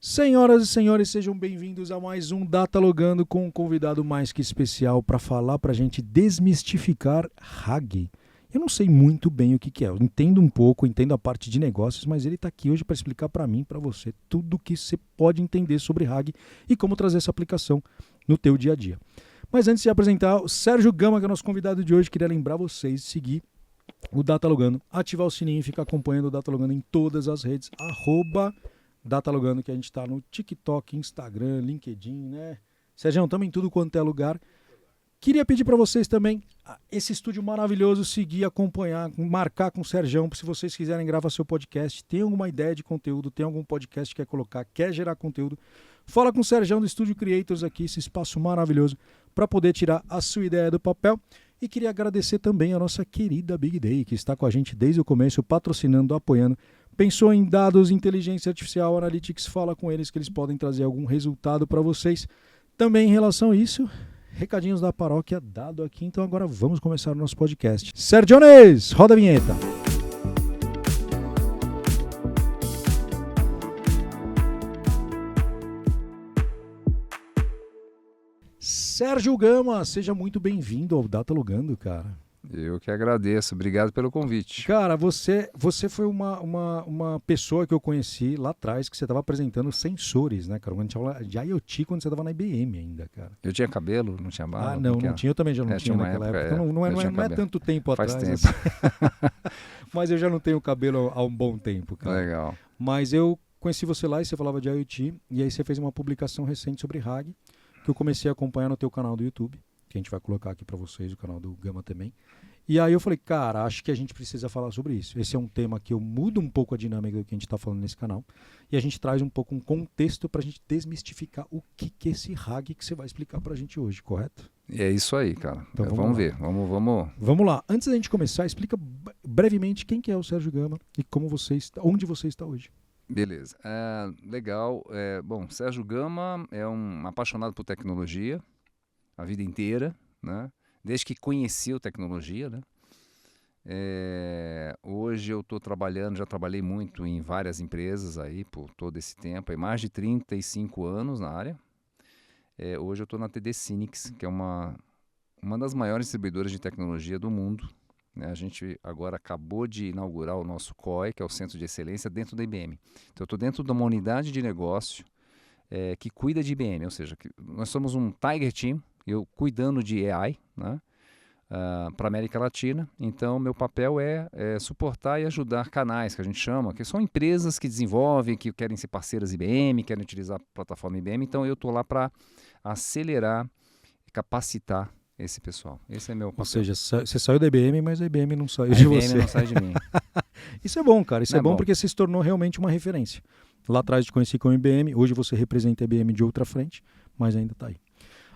Senhoras e senhores, sejam bem-vindos a mais um Datalogando com um convidado mais que especial para falar para a gente desmistificar RAG. Eu não sei muito bem o que é, eu entendo um pouco, entendo a parte de negócios, mas ele está aqui hoje para explicar para mim, para você, tudo o que você pode entender sobre RAG e como trazer essa aplicação no teu dia a dia. Mas antes de apresentar o Sérgio Gama, que é o nosso convidado de hoje, queria lembrar vocês de seguir o Datalogando, ativar o sininho e ficar acompanhando o Datalogando em todas as redes, @Datalogando, que a gente está no TikTok, Instagram, LinkedIn, né? Sérgio, estamos em tudo quanto é lugar. Queria pedir para vocês também, esse estúdio maravilhoso, seguir, acompanhar, marcar com o Sérgio, se vocês quiserem gravar seu podcast, tem alguma ideia de conteúdo, tem algum podcast que quer colocar, quer gerar conteúdo, fala com o Sérgio do Estúdio Creators aqui, esse espaço maravilhoso, para poder tirar a sua ideia do papel. E queria agradecer também a nossa querida Big Day, que está com a gente desde o começo, patrocinando, apoiando. Pensou em dados, inteligência artificial, analytics, fala com eles que eles podem trazer algum resultado para vocês. Também em relação a isso, recadinhos da paróquia dado aqui, então agora vamos começar o nosso podcast. Sérgio, roda a vinheta. Sérgio Gama, seja muito bem-vindo ao Datalogando, cara. Eu que agradeço, obrigado pelo convite. Cara, você foi uma pessoa que eu conheci lá atrás, que você estava apresentando sensores, né, cara? Quando a gente falava de IoT, quando você estava na IBM ainda, cara. Eu tinha cabelo, não tinha barba? Não tinha, eu também já não tinha naquela época. Então, não é tanto tempo Faz atrás. tempo. Assim. Mas eu já não tenho cabelo há um bom tempo, cara. Legal. Mas eu conheci você lá e você falava de IoT, e aí você fez uma publicação recente sobre RAG, que eu comecei a acompanhar no teu canal do YouTube, que a gente vai colocar aqui para vocês, o canal do Gama também. E aí eu falei, cara, acho que a gente precisa falar sobre isso. Esse é um tema que eu mudo um pouco a dinâmica do que a gente está falando nesse canal. E a gente traz um pouco um contexto para a gente desmistificar o que é esse RAG que você vai explicar para a gente hoje, correto? E é isso aí, cara. Então, vamos ver. Vamos lá. Antes da gente começar, explica brevemente quem que é o Sérgio Gama e como você está, onde você está hoje. Beleza. Legal. Bom, Sérgio Gama é um apaixonado por tecnologia a vida inteira, né? Desde que conheci a tecnologia, né? Hoje eu estou trabalhando, já trabalhei muito em várias empresas aí por todo esse tempo, aí mais de 35 anos na área. Hoje eu estou na TD Synnex, que é uma das maiores distribuidoras de tecnologia do mundo, né? A gente agora acabou de inaugurar o nosso COE, que é o Centro de Excelência, dentro da IBM. Então eu estou dentro de uma unidade de negócio que cuida de IBM, ou seja, nós somos um Tiger Team, eu cuidando de AI, né, para a América Latina. Então, meu papel é suportar e ajudar canais, que a gente chama, que são empresas que desenvolvem, que querem ser parceiras IBM, querem utilizar a plataforma IBM. Então, eu estou lá para acelerar e capacitar esse pessoal. Esse é meu papel. Ou seja, você saiu da IBM, mas a IBM não saiu de você. A IBM não sai de mim. Isso é bom, cara. Isso é bom porque você se tornou realmente uma referência. Lá atrás te conheci como IBM, hoje você representa a IBM de outra frente, mas ainda está aí.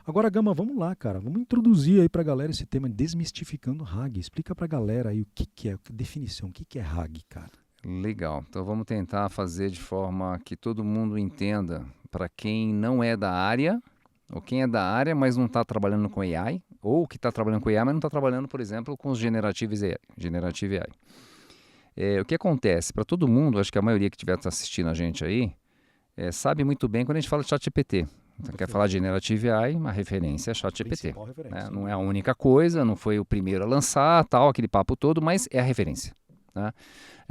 Agora, Gama, vamos lá, cara. Vamos introduzir aí pra galera esse tema, desmistificando RAG. Explica pra galera aí o que é, definição, o que é RAG, cara. Legal. Então vamos tentar fazer de forma que todo mundo entenda, para quem não é da área, ou quem é da área, mas não está trabalhando com AI, ou que está trabalhando com AI, mas não está trabalhando, por exemplo, com os Generative AI. O que acontece? Para todo mundo, acho que a maioria que estiver assistindo a gente aí, sabe muito bem quando a gente fala de ChatGPT. Então, quer falar de Generative AI, uma referência é ChatGPT. Né? Não é a única coisa, não foi o primeiro a lançar, tal, aquele papo todo, mas é a referência. Né?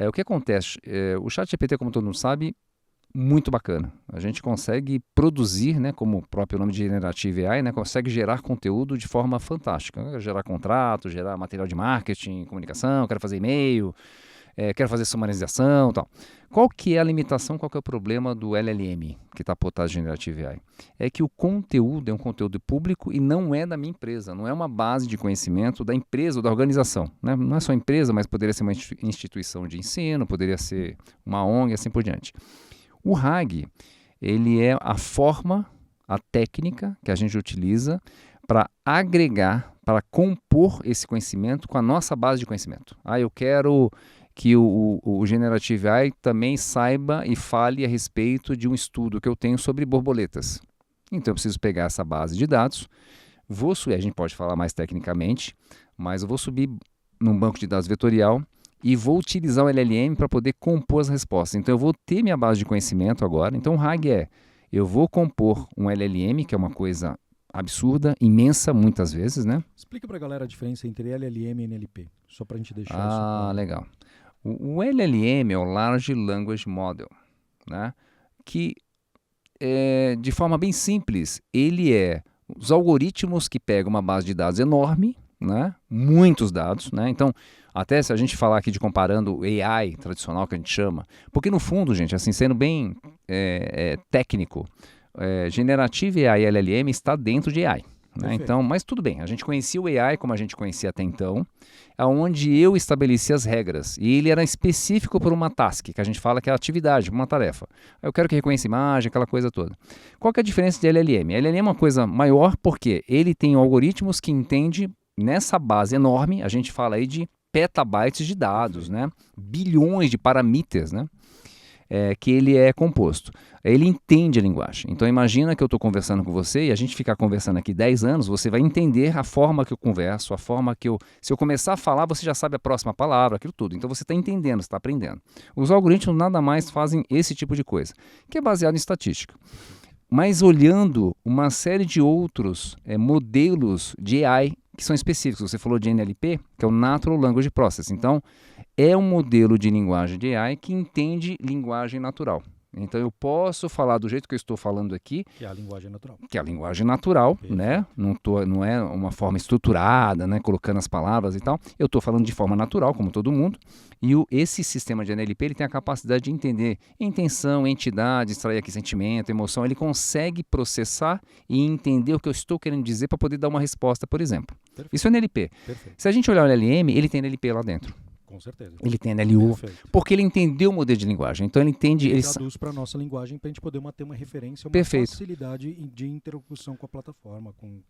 O que acontece? O ChatGPT, como todo mundo sabe, muito bacana. A gente consegue produzir, né, como o próprio nome de Generative AI, né, consegue gerar conteúdo de forma fantástica. Gerar contrato, gerar material de marketing, comunicação, quero fazer e-mail, quero fazer sumarização e tal. Qual que é a limitação, qual que é o problema do LLM, que está por trás de Generative AI? É que o conteúdo é um conteúdo público e não é da minha empresa, não é uma base de conhecimento da empresa ou da organização. Né? Não é só empresa, mas poderia ser uma instituição de ensino, poderia ser uma ONG, assim por diante. O RAG, ele é a forma, a técnica que a gente utiliza para agregar, para compor esse conhecimento com a nossa base de conhecimento. Eu quero que o Generative AI também saiba e fale a respeito de um estudo que eu tenho sobre borboletas. Então eu preciso pegar essa base de dados, a gente pode falar mais tecnicamente, mas eu vou subir num banco de dados vetorial e vou utilizar o LLM para poder compor as respostas. Então eu vou ter minha base de conhecimento agora. Então o RAG eu vou compor um LLM, que é uma coisa absurda, imensa muitas vezes, né? Explica para a galera a diferença entre LLM e NLP, só para a gente deixar isso claro. Legal. O LLM é o Large Language Model, né? Que, de forma bem simples, ele é os algoritmos que pegam uma base de dados enorme, né? Muitos dados, né? Então, até se a gente falar aqui de comparando o AI tradicional que a gente chama, porque no fundo, gente, assim, sendo bem técnico, Generative AI LLM está dentro de AI. Né? Então, mas tudo bem, a gente conhecia o AI como a gente conhecia até então, onde eu estabeleci as regras, e ele era específico por uma task, que a gente fala que é a atividade, uma tarefa. Eu quero que reconheça imagem, aquela coisa toda. Qual que é a diferença de LLM? LLM é uma coisa maior porque ele tem algoritmos que entende nessa base enorme, a gente fala aí de petabytes de dados, né? Bilhões de parameters, né? Que ele é composto. Ele entende a linguagem. Então imagina que eu estou conversando com você e a gente ficar conversando aqui 10 anos, você vai entender a forma que eu converso, a forma que eu... Se eu começar a falar, você já sabe a próxima palavra, aquilo tudo. Então você está entendendo, você está aprendendo. Os algoritmos nada mais fazem esse tipo de coisa, que é baseado em estatística. Mas olhando uma série de outros modelos de AI que são específicos. Você falou de NLP, que é o Natural Language Processing. Então, é um modelo de linguagem de AI que entende linguagem natural. Então, eu posso falar do jeito que eu estou falando aqui. Que é a linguagem natural. Que é a linguagem natural, né? Não é uma forma estruturada, né? Colocando as palavras e tal. Eu estou falando de forma natural, como todo mundo. E esse sistema de NLP, ele tem a capacidade de entender intenção, entidade, extrair aqui sentimento, emoção. Ele consegue processar e entender o que eu estou querendo dizer para poder dar uma resposta, por exemplo. Perfeito. Isso é NLP. Perfeito. Se a gente olhar o LLM, ele tem NLP lá dentro. Com certeza. Ele tem NLU, porque ele entendeu o modelo de linguagem. Então ele entende... Ele traduz para a nossa linguagem para a gente poder ter uma referência, uma Perfeito. Facilidade de interlocução com a plataforma. Com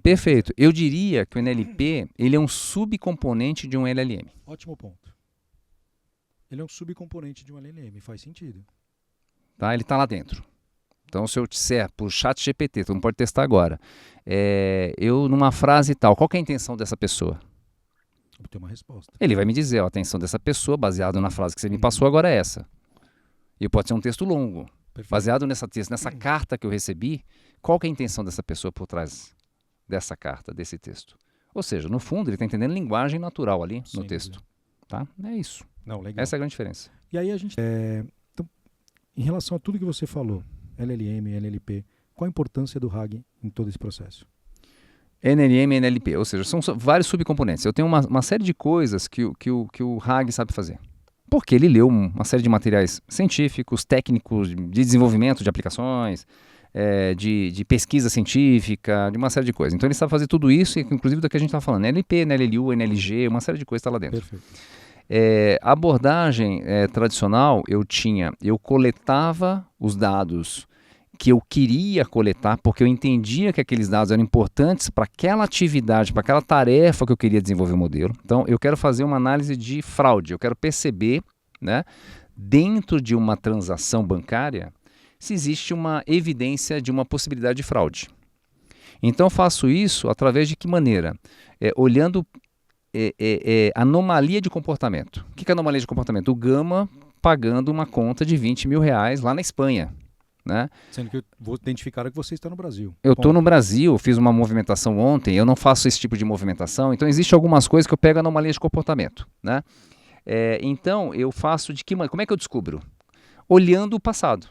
Perfeito. Eu diria que o NLP ele é um subcomponente de um LLM. Ótimo ponto. Ele é um subcomponente de um LLM, faz sentido. Tá? Ele está lá dentro. Então, se eu disser por ChatGPT, tu não pode testar agora, eu numa frase tal, qual que é a intenção dessa pessoa? Obter uma resposta. Ele vai me dizer, a intenção dessa pessoa, baseado na frase que você me passou agora é essa. E pode ser um texto longo. Perfeito. Baseado nessa carta que eu recebi, qual que é a intenção dessa pessoa por trás dessa carta, desse texto? Ou seja, no fundo, ele está entendendo linguagem natural ali no texto. Tá? É isso. Não, legal. Essa é a grande diferença. E aí a gente... então, em relação a tudo que você falou, LLM, NLP, qual a importância do RAG em todo esse processo? NLM e NLP, ou seja, são vários subcomponentes. Eu tenho uma série de coisas que o RAG sabe fazer. Porque ele leu uma série de materiais científicos, técnicos, de desenvolvimento de aplicações, de pesquisa científica, de uma série de coisas. Então ele sabe fazer tudo isso, inclusive do que a gente está falando. NLP, NLU, NLG, uma série de coisas está lá dentro. Perfeito. A abordagem tradicional, eu coletava os dados que eu queria coletar, porque eu entendia que aqueles dados eram importantes para aquela atividade, para aquela tarefa que eu queria desenvolver o modelo. Então, eu quero fazer uma análise de fraude, eu quero perceber, né, dentro de uma transação bancária, se existe uma evidência de uma possibilidade de fraude. Então, eu faço isso através de que maneira? Olhando anomalia de comportamento. O que é anomalia de comportamento? O Gama pagando uma conta de R$20 mil lá na Espanha. Né? Sendo que eu vou identificar que você está no Brasil. Eu estou no Brasil, fiz uma movimentação ontem, eu não faço esse tipo de movimentação, então existem algumas coisas que eu pego anomalia de comportamento. Né? Então, eu faço de que maneira? Como é que eu descubro? Olhando o passado.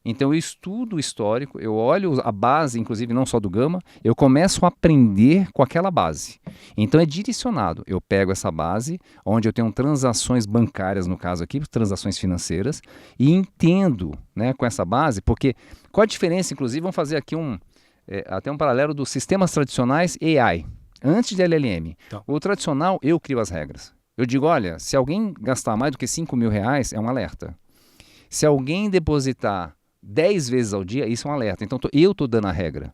Então, eu estudo o histórico, eu olho a base, inclusive não só do Gama, eu começo a aprender com aquela base. Então, é direcionado. Eu pego essa base, onde eu tenho transações bancárias, no caso aqui, transações financeiras, e entendo, né, com essa base, porque qual a diferença, inclusive, vamos fazer aqui até um paralelo dos sistemas tradicionais e AI, antes de LLM. Então. O tradicional, eu crio as regras. Eu digo, olha, se alguém gastar mais do que R$5 mil, é um alerta. Se alguém depositar 10 vezes ao dia, isso é um alerta. Então, eu estou dando a regra.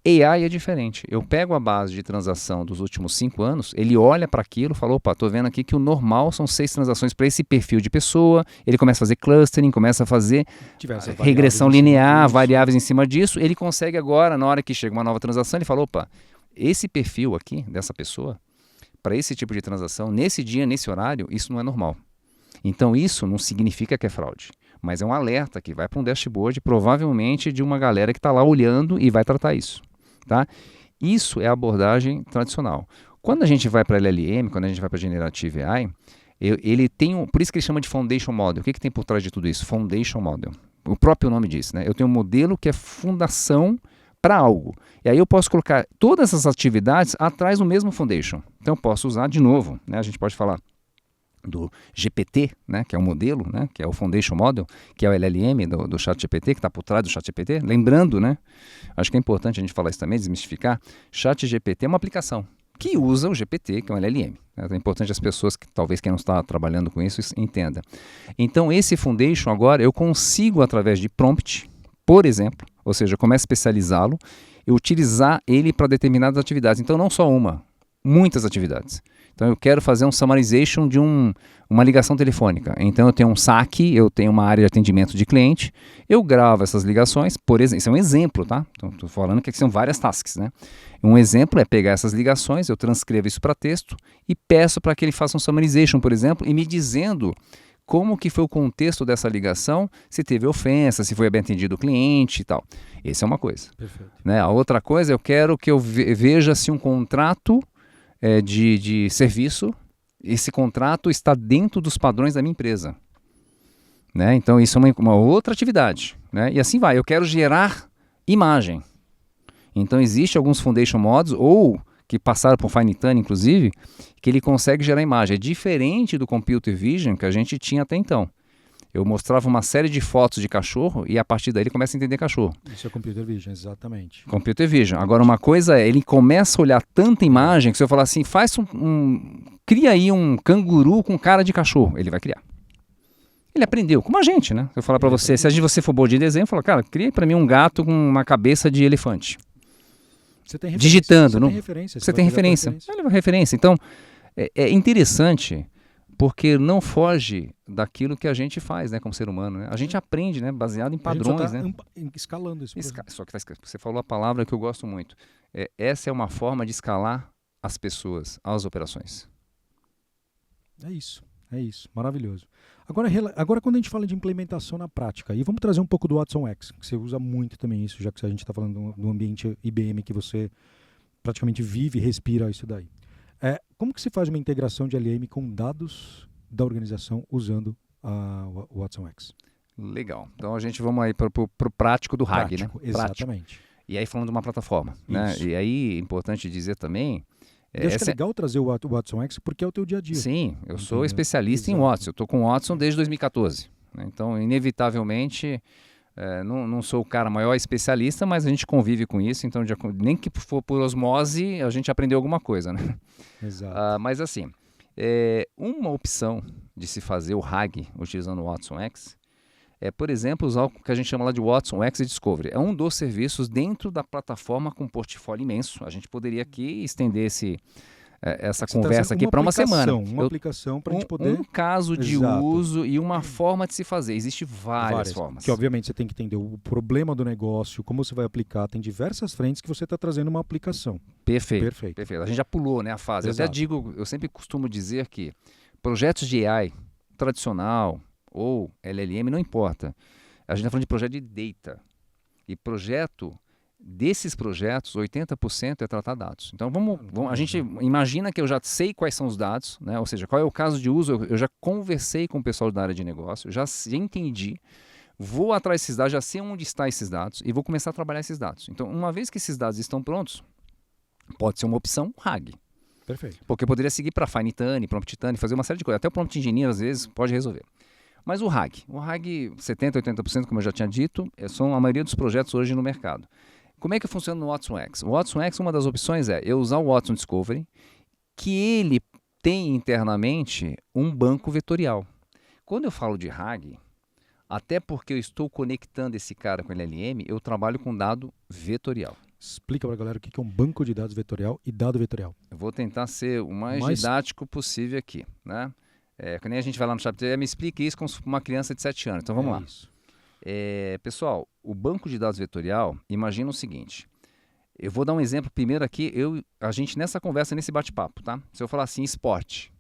AI é diferente. Eu pego a base de transação dos últimos 5 anos, ele olha para aquilo e fala, opa, estou vendo aqui que o normal são 6 transações para esse perfil de pessoa, ele começa a fazer clustering, começa a fazer regressão linear, variáveis em cima disso, ele consegue agora, na hora que chega uma nova transação, ele fala, opa, esse perfil aqui, dessa pessoa, para esse tipo de transação, nesse dia, nesse horário, isso não é normal. Então isso não significa que é fraude, mas é um alerta que vai para um dashboard, provavelmente de uma galera que está lá olhando e vai tratar isso. Tá? Isso é a abordagem tradicional. Quando a gente vai para LLM, quando a gente vai para Generative AI, ele tem por isso que ele chama de Foundation Model. O que tem por trás de tudo isso? Foundation Model. O próprio nome diz, né? Eu tenho um modelo que é fundação para algo. E aí eu posso colocar todas essas atividades atrás do mesmo Foundation. Então eu posso usar de novo, né? A gente pode falar do GPT, né, que é o modelo, né, que é o Foundation Model, que é o LLM do ChatGPT, que está por trás do ChatGPT. Lembrando, né, acho que é importante a gente falar isso também, desmistificar, ChatGPT é uma aplicação que usa o GPT, que é um LLM. É importante as pessoas que talvez quem não está trabalhando com isso entenda. Então esse Foundation agora eu consigo, através de prompt, por exemplo, ou seja, eu começo a especializá-lo e utilizar ele para determinadas atividades. Então não só uma, muitas atividades. Então eu quero fazer um summarization de uma ligação telefônica. Então eu tenho um saque, eu tenho uma área de atendimento de cliente, eu gravo essas ligações, por exemplo, isso é um exemplo, tá? Então estou falando que aqui são várias tasks, né? Um exemplo é pegar essas ligações, eu transcrevo isso para texto e peço para que ele faça um summarization, por exemplo, e me dizendo como que foi o contexto dessa ligação, se teve ofensa, se foi bem atendido o cliente e tal. Essa é uma coisa. Perfeito. Né? A outra coisa, eu quero que eu veja se um contrato de serviço, esse contrato está dentro dos padrões da minha empresa. Né? Então isso é uma outra atividade. Né? E assim vai, eu quero gerar imagem. Então existe alguns foundation mods, ou que passaram por Fine Tuning, inclusive, que ele consegue gerar imagem. É diferente do Computer Vision que a gente tinha até então. Eu mostrava uma série de fotos de cachorro e a partir daí ele começa a entender cachorro. Isso é Computer Vision, exatamente. Computer Vision. Agora uma coisa é, ele começa a olhar tanta imagem que se eu falar assim, cria aí um canguru com cara de cachorro, ele vai criar. Ele aprendeu, como a gente, né? Se eu falar para você, se você for bom de desenho, fala, cara, cria para mim um gato com uma cabeça de elefante. Você tem referência. Digitando. Você não? tem referência. Você tem referência. Ele vai referência. Então, é interessante porque não foge daquilo que a gente faz, né, como ser humano. Né? A gente aprende, né, baseado em padrões. A gente só tá escalando isso. Só que você falou a palavra que eu gosto muito. Essa é uma forma de escalar as pessoas, as operações. É isso. Maravilhoso. Agora quando a gente fala de implementação na prática, e vamos trazer um pouco do Watson X, que você usa muito também isso, já que a gente está falando do ambiente IBM que você praticamente vive e respira isso daí. Como que se faz uma integração de LLM com dados da organização usando o Watson X? Legal. Então a gente vamos aí para o prático do RAG, né? Exatamente. E aí falando de uma plataforma. Né? E aí é importante dizer também... Eu acho que é legal trazer o Watson X porque é o teu dia a dia. Sim, eu sou especialista em Watson. Eu estou com o Watson desde 2014. Né? Então, inevitavelmente, não sou o cara maior especialista, mas a gente convive com isso. Então, nem que for por osmose, a gente aprendeu alguma coisa. Né? Exato. Mas assim, uma opção de se fazer o RAG utilizando o Watson X é, por exemplo, usar o que a gente chama lá de Watson X Discovery. É um dos serviços dentro da plataforma com portfólio imenso. A gente poderia aqui estender essa conversa aqui para uma semana. Uma aplicação para a gente poder... Um caso de uso e uma forma de se fazer. Existem várias formas. Que obviamente você tem que entender o problema do negócio, como você vai aplicar. Tem diversas frentes que você está trazendo uma aplicação. Perfeito. A gente já pulou, né, a fase. Exato. Eu sempre costumo dizer que projetos de AI tradicional ou LLM, não importa. A gente está falando de projeto de data. E desses projetos, 80% é tratar dados. Então, a gente imagina que eu já sei quais são os dados, né? Ou seja, qual é o caso de uso, eu já conversei com o pessoal da área de negócio, já entendi, vou atrás desses dados, já sei onde estão esses dados e vou começar a trabalhar esses dados. Então, uma vez que esses dados estão prontos, pode ser uma opção RAG. Perfeito. Porque eu poderia seguir para Fine Tuning, Prompt Tuning, fazer uma série de coisas. Até o Prompt Engineer, às vezes, pode resolver. Mas o RAG, 70%, 80%, como eu já tinha dito, são a maioria dos projetos hoje no mercado. Como é que funciona no Watson X? O Watson X, uma das opções é eu usar o Watson Discovery, que ele tem internamente um banco vetorial. Quando eu falo de RAG, até porque eu estou conectando esse cara com LLM, eu trabalho com dado vetorial. Explica para a galera o que é um banco de dados vetorial e dado vetorial. Eu vou tentar ser o mais didático possível aqui, né? Que nem a gente vai lá no chat, me explique isso como uma criança de 7 anos. Então vamos lá. Isso. Pessoal, o banco de dados vetorial, imagina o seguinte. Eu vou dar um exemplo primeiro aqui, a gente nessa conversa, nesse bate-papo, tá? Se eu falar assim, esporte,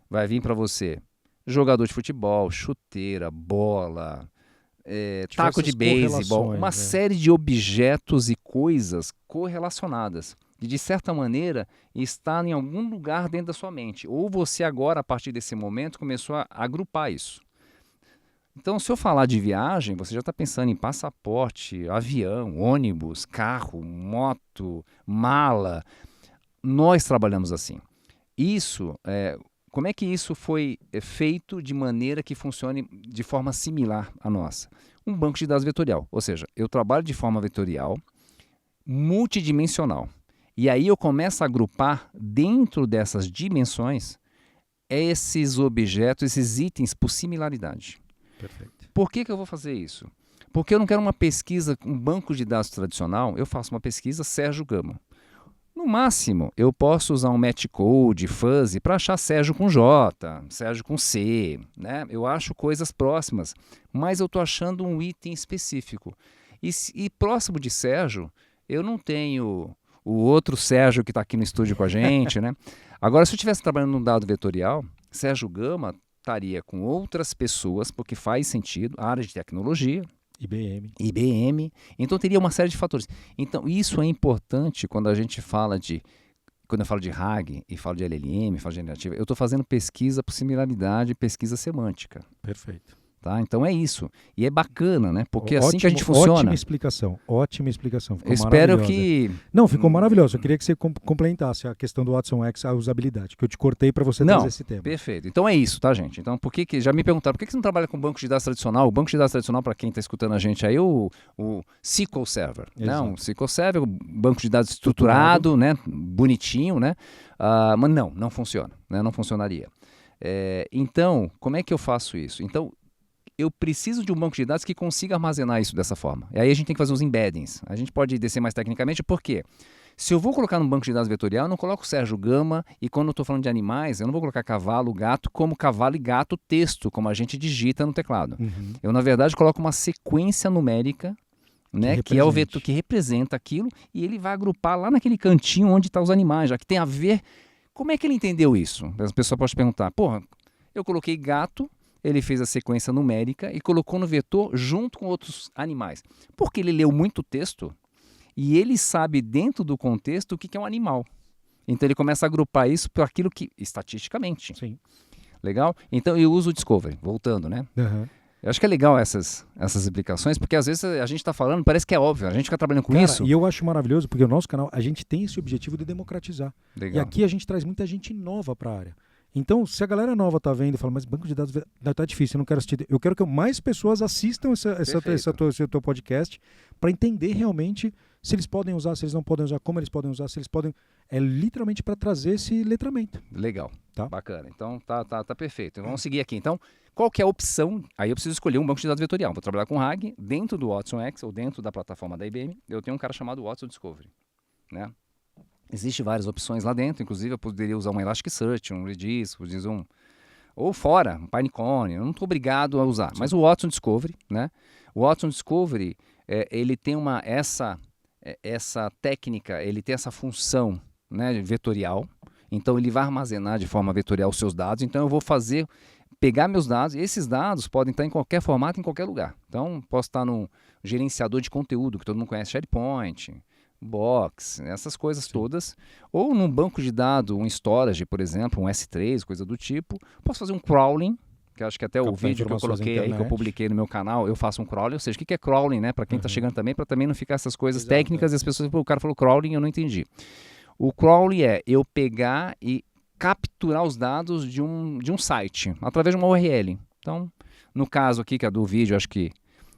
vai vir para você jogador de futebol, chuteira, bola, taco de beisebol, uma série de objetos e coisas correlacionadas. E, de certa maneira, está em algum lugar dentro da sua mente. Ou você agora, a partir desse momento, começou a agrupar isso. Então, se eu falar de viagem, você já está pensando em passaporte, avião, ônibus, carro, moto, mala. Nós trabalhamos assim. Como é que isso foi feito de maneira que funcione de forma similar à nossa? Um banco de dados vetorial. Ou seja, eu trabalho de forma vetorial, multidimensional. E aí eu começo a agrupar dentro dessas dimensões esses objetos, esses itens por similaridade. Perfeito. Por que eu vou fazer isso? Porque eu não quero uma pesquisa, um banco de dados tradicional, eu faço uma pesquisa Sérgio Gama. No máximo, eu posso usar um match code, fuzzy, para achar Sérgio com J, Sérgio com C, né? Eu acho coisas próximas, mas eu estou achando um item específico. E próximo de Sérgio, eu não tenho o outro Sérgio que está aqui no estúdio com a gente, né? Agora, se eu estivesse trabalhando num dado vetorial, Sérgio Gama estaria com outras pessoas, porque faz sentido, área de tecnologia, IBM, então teria uma série de fatores. Então isso é importante quando a gente fala quando eu falo de RAG e falo de LLM, falo de generativa, eu estou fazendo pesquisa por similaridade, pesquisa semântica. Perfeito. Tá? Então é isso. E é bacana, né? Porque assim que a gente funciona... Ótima explicação. Ficou espero que... Não, ficou maravilhoso. Eu queria que você complementasse a questão do Watson X, a usabilidade, que eu te cortei para você trazer esse tema. Perfeito. Então é isso, tá, gente? Então, já me perguntaram, por que você não trabalha com banco de dados tradicional? O banco de dados tradicional, para quem está escutando a gente aí, o SQL Server. Né? Um SQL Server, um banco de dados estruturado, né? Bonitinho, né? Mas não funciona. Né? Não funcionaria. Então, como é que eu faço isso? Então, eu preciso de um banco de dados que consiga armazenar isso dessa forma. E aí a gente tem que fazer os embeddings. A gente pode descer mais tecnicamente, por quê? Se eu vou colocar num banco de dados vetorial, eu não coloco Sérgio Gama, e quando eu estou falando de animais, eu não vou colocar cavalo, gato, como cavalo e gato texto, como a gente digita no teclado. Uhum. Eu, na verdade, coloco uma sequência numérica, né, que é o vetor que representa aquilo, e ele vai agrupar lá naquele cantinho onde estão os animais, já que tem a ver... Como é que ele entendeu isso? A pessoa pode perguntar, eu coloquei gato, ele fez a sequência numérica e colocou no vetor junto com outros animais. Porque ele leu muito texto e ele sabe dentro do contexto o que é um animal. Então ele começa a agrupar isso por aquilo que, estatisticamente. Sim. Legal? Então eu uso o Discovery, voltando, né? Uhum. Eu acho que é legal essas explicações, porque às vezes a gente está falando, parece que é óbvio, a gente fica trabalhando com isso. E eu acho maravilhoso, porque o nosso canal, a gente tem esse objetivo de democratizar. Legal. E aqui a gente traz muita gente nova para a área. Então, se a galera nova tá vendo e fala, mas banco de dados tá difícil, eu não quero assistir. Eu quero que mais pessoas assistam esse teu podcast para entender realmente se eles podem usar, se eles não podem usar, como eles podem usar, se eles podem... É literalmente para trazer esse letramento. Legal, tá? Bacana. Então, tá perfeito. Então, vamos seguir aqui. Então, qual que é a opção? Aí eu preciso escolher um banco de dados vetorial. Vou trabalhar com RAG dentro do Watson X ou dentro da plataforma da IBM. Eu tenho um cara chamado Watson Discovery, né? Existem várias opções lá dentro, inclusive eu poderia usar um Elasticsearch, um Redis, ou fora, um Pinecone, eu não estou obrigado a usar. Mas o Watson Discovery, né? O Watson Discovery, ele tem essa técnica, ele tem essa função, né, vetorial, então ele vai armazenar de forma vetorial os seus dados, então eu vou pegar meus dados, e esses dados podem estar em qualquer formato, em qualquer lugar. Então, posso estar num gerenciador de conteúdo, que todo mundo conhece, SharePoint, Box, essas coisas todas, ou num banco de dados, um storage, por exemplo, um S3, coisa do tipo. Posso fazer um crawling, que acho que até o vídeo que eu coloquei aí, que eu publiquei no meu canal, eu faço um crawling, ou seja, o que é crawling, né? Para quem está chegando também, para também não ficar essas coisas técnicas e as pessoas, o cara falou crawling, eu não entendi. O crawling é eu pegar e capturar os dados de um site, através de uma URL. Então, no caso aqui, que é do vídeo, acho que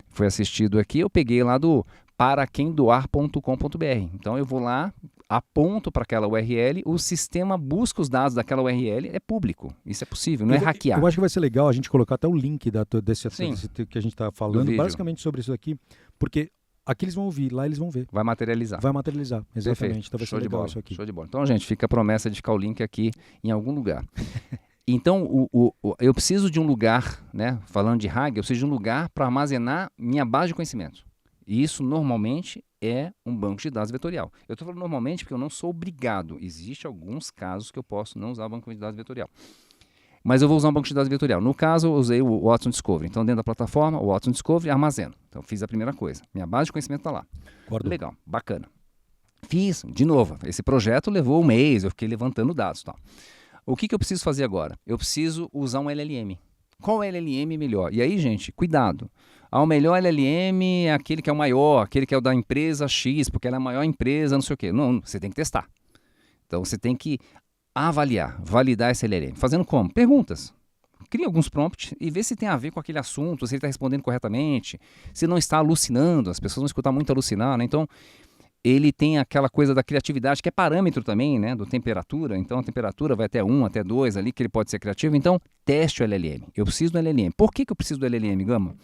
foi assistido aqui, eu peguei lá do paraquemdoar.com.br. Então eu vou lá, aponto para aquela URL, o sistema busca os dados daquela URL, é público. Isso é possível, não é hackear. Eu acho que vai ser legal a gente colocar até o link desse que a gente está falando, basicamente sobre isso aqui, porque aqui eles vão ouvir, lá eles vão ver. Vai materializar. Exatamente. Então vai ser legal isso aqui. Show de bola. Então, gente, fica a promessa de ficar o link aqui em algum lugar. Então, eu preciso de um lugar, né? Falando de RAG, eu preciso de um lugar para armazenar minha base de conhecimento. E isso normalmente é um banco de dados vetorial. Eu estou falando normalmente porque eu não sou obrigado. Existem alguns casos que eu posso não usar o banco de dados vetorial. Mas eu vou usar um banco de dados vetorial. No caso, eu usei o Watson Discovery. Então, dentro da plataforma, o Watson Discovery armazena. Então, fiz a primeira coisa. Minha base de conhecimento está lá. Acordo. Legal, bacana. Fiz, de novo, esse projeto levou um mês, eu fiquei levantando dados. Tal. O que eu preciso fazer agora? Eu preciso usar um LLM. Qual LLM melhor? E aí, gente, cuidado. O melhor LLM é aquele que é o maior, aquele que é o da empresa X, porque ela é a maior empresa, não sei o quê. Não, você tem que testar. Então, você tem que avaliar, validar esse LLM. Fazendo como? Perguntas. Cria alguns prompts e vê se tem a ver com aquele assunto, se ele está respondendo corretamente, se não está alucinando. As pessoas vão escutar muito alucinar, né? Então, ele tem aquela coisa da criatividade, que é parâmetro também, né? Do temperatura. Então, a temperatura vai até 1, até 2 ali, que ele pode ser criativo. Então, teste o LLM. Eu preciso do LLM. Por que eu preciso do LLM, Gama?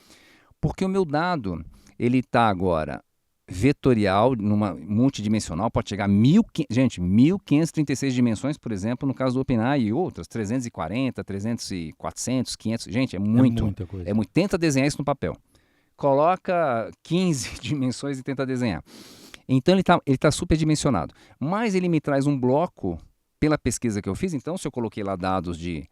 Porque o meu dado, ele está agora vetorial, numa multidimensional, pode chegar a 1.536 dimensões, por exemplo, no caso do OpenAI e outras, 340, 300, 400, 500. Gente, é muito. É muita coisa. É muito. Tenta desenhar isso no papel. Coloca 15 dimensões e tenta desenhar. Então, ele tá superdimensionado. Mas ele me traz um bloco, pela pesquisa que eu fiz. Então, se eu coloquei lá dados de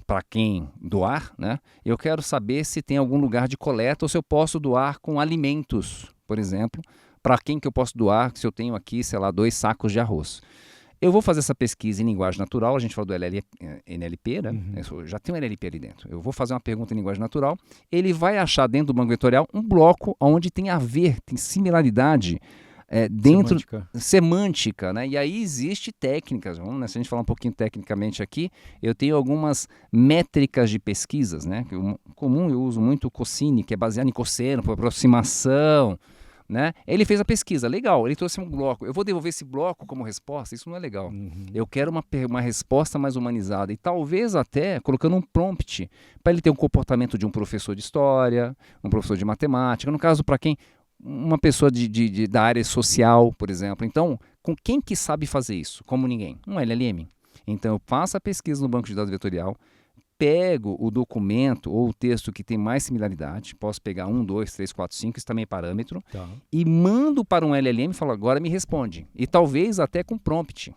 para quem doar, né? Eu quero saber se tem algum lugar de coleta ou se eu posso doar com alimentos, por exemplo, para quem que eu posso doar, se eu tenho aqui, sei lá, 2 sacos de arroz. Eu vou fazer essa pesquisa em linguagem natural, a gente falou do NLP, né? Já tem um NLP ali dentro. Eu vou fazer uma pergunta em linguagem natural, ele vai achar dentro do banco vetorial um bloco onde tem a ver, tem similaridade dentro semântica, né? E aí existe técnicas, vamos, né? Se a gente falar um pouquinho tecnicamente aqui, eu tenho algumas métricas de pesquisas, né? Comum eu uso muito o Cocine, que é baseado em cosseno, por aproximação, né? Ele fez a pesquisa, legal, ele trouxe um bloco. Eu vou devolver esse bloco como resposta? Isso não é legal. Eu quero uma resposta mais humanizada e talvez até colocando um prompt para ele ter um comportamento de um professor de história, um professor de matemática, no caso para quem uma pessoa da área social, por exemplo. Então, com quem que sabe fazer isso? Como ninguém? Um LLM. Então, eu faço a pesquisa no banco de dados vetorial, pego o documento ou o texto que tem mais similaridade, posso pegar 1, 2, 3, 4, 5, isso também é parâmetro, e mando para um LLM e falo, agora me responde. E talvez até com prompt.